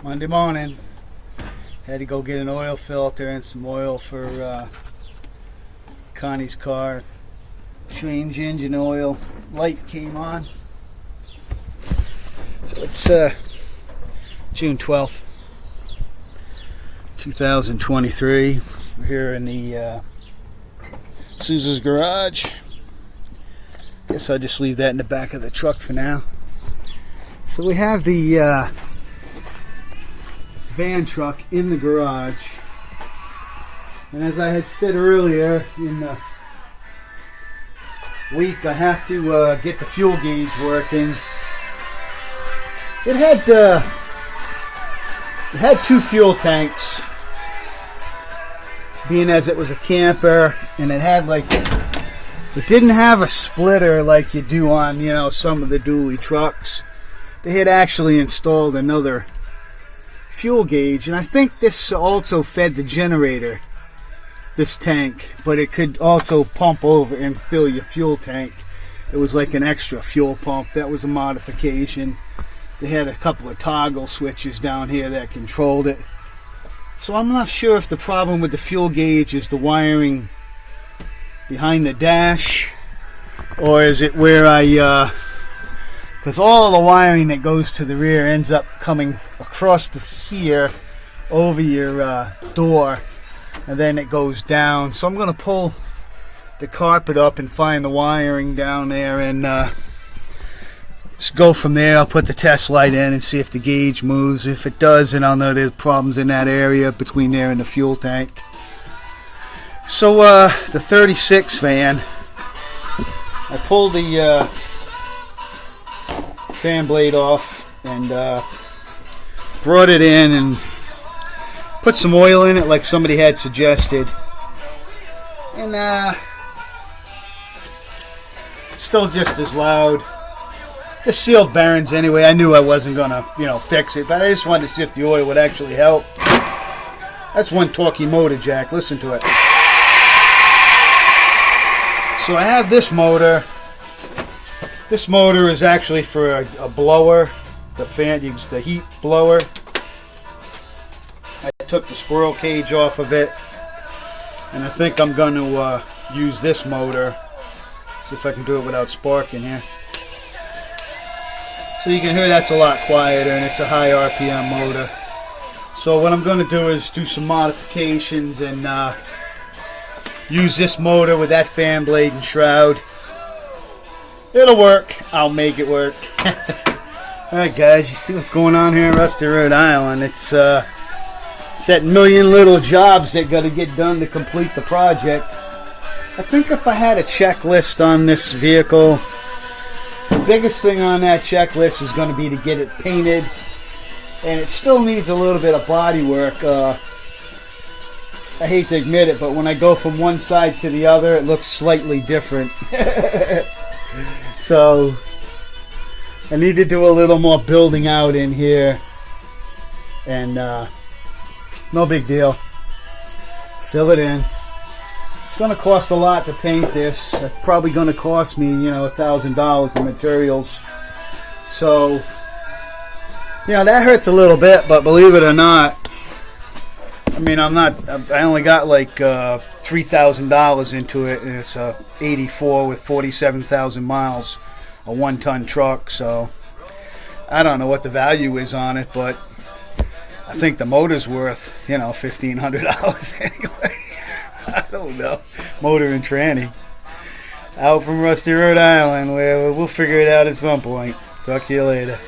Monday morning. Had to go get an oil filter and some oil for Connie's car. Change engine oil. Light came on. So it's June 12th, 2023. We're here in the Sousa's garage. Guess I'll just leave that in the back of the truck for now. So we have the van truck in the garage, and as I had said earlier in the week, I have to get the fuel gauge working. It had two fuel tanks, being as it was a camper, and it had it didn't have a splitter like you do on some of the dually trucks. They had actually installed another fuel gauge, and I think this also fed the generator, this tank, but it could also pump over and fill your fuel tank. It was like an extra fuel pump. That was a modification. They had a couple of toggle switches down here that controlled it. So I'm not sure if the problem with the fuel gauge is the wiring behind the dash, or is it where because all the wiring that goes to the rear ends up coming across here over your door, and then it goes down. So I'm going to pull the carpet up and find the wiring down there, and just go from there. I'll put the test light in and see if the gauge moves. If it does, then I'll know there's problems in that area between there and the fuel tank. So the 36 van, I pulled the fan blade off and brought it in and put some oil in it like somebody had suggested, and still just as loud. The sealed bearings anyway. I knew I wasn't gonna fix it, but I just wanted to see if the oil would actually help. That's one torquey motor jack. Listen to it. So I have this motor. This motor is actually for a blower, the heat blower. I took the squirrel cage off of it, and I think I'm going to use this motor. See if I can do it without sparking here. So you can hear that's a lot quieter, and it's a high RPM motor. So what I'm going to do is do some modifications and use this motor with that fan blade and shroud. It'll work. I'll make it work. Alright guys, you see what's going on here in Rusty, Rhode Island. It's that million little jobs that got to get done to complete the project. I think if I had a checklist on this vehicle, the biggest thing on that checklist is going to be to get it painted. And it still needs a little bit of body work. I hate to admit it, but when I go from one side to the other, it looks slightly different. So I need to do a little more building out in here, and it's no big deal. Fill it in. It's going to cost a lot to paint this. It's probably going to cost me $1,000 in materials. So that hurts a little bit, but believe it or not, I mean, I only got like $3,000 into it, and it's a 84 with 47,000 miles, a 1-ton truck. So I don't know what the value is on it, but I think the motor's worth $1,500 anyway. I don't know. Motor and tranny. Out from Rusty, Rhode Island, where we'll figure it out at some point. Talk to you later.